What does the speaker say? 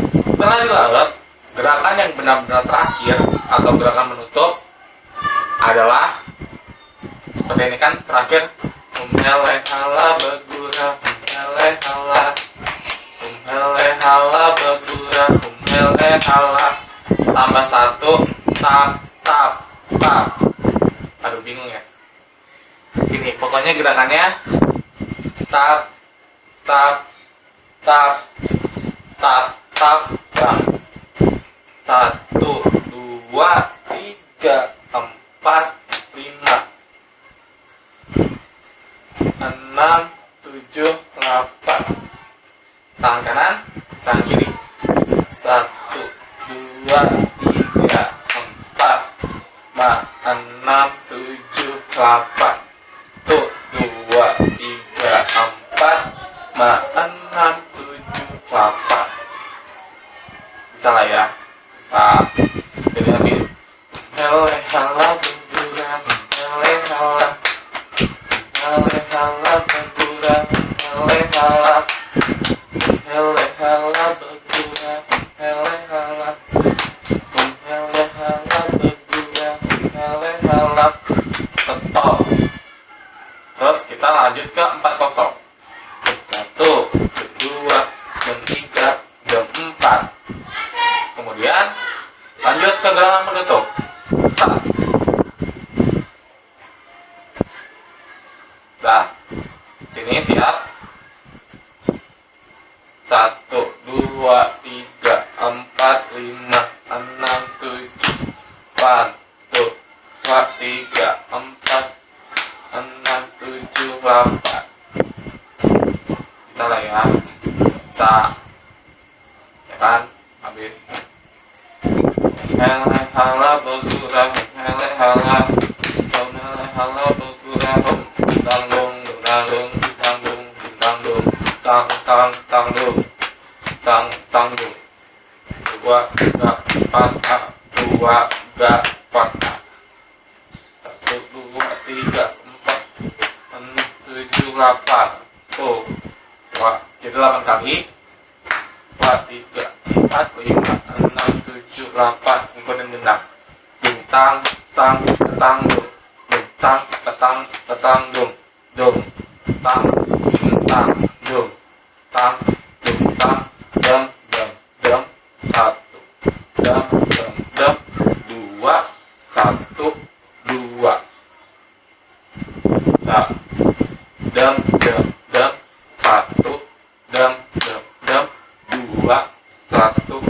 Setelah dilalat, gerakan yang benar-benar terakhir atau gerakan menutup adalah seperti ini kan, terakhir umhele hala begura, umhele hala, umhele hala begura, umhele hala, tambah satu, tap tap tap. Aduh, bingung ya. Gini, pokoknya gerakannya tap tap tap tap tap bang. 1, 2, 3, 4, 5, 6, 7, 8. Tangan kanan, tangan kiri. 1, 2, 3, 4, 5, 6, 7, 8. 1, 2, 3, 4, 5, 6, 7, 8. Bisa lah ya. Jadi habis hele hala begura, hele hala, hele hala begura, hele hala, hele hala begura, hele hala, hele hala begura, hele hala. Stop. Terus kita lanjut ke 4-0. 1, 2, 3, 4. Kemudian lanjut ke gerakan menutup. Start. Dah. Sini siap. 1, 2, 3, 4, 5, 6, 7, 1, 2, 3, 4, 6, 7, 8. Kita lah ya. Bisa. Ya kan? Habis. Hele hala begura, hele hala, hele hala begura, tanggung tanggung tanggung tanggung tang tang tanggung tang tanggung. 2, 4, 2, 8. 1, 2, 3, 4, 6, 7, 8. Tuh. Jadi 8 kali. 2, 3, 4, 5, 6, 7, 8. Ikutin gendang. Bintang, tang, ketang, dung. Bintang, ketang, ketang, dung. Dung, tang, bintang, dung. Tang, bintang, dem, dem, dem. 1, dem, dem, dem. 2, 1, 2. Dem, dem, dem. 1, dem, dem, dem. 2, 1,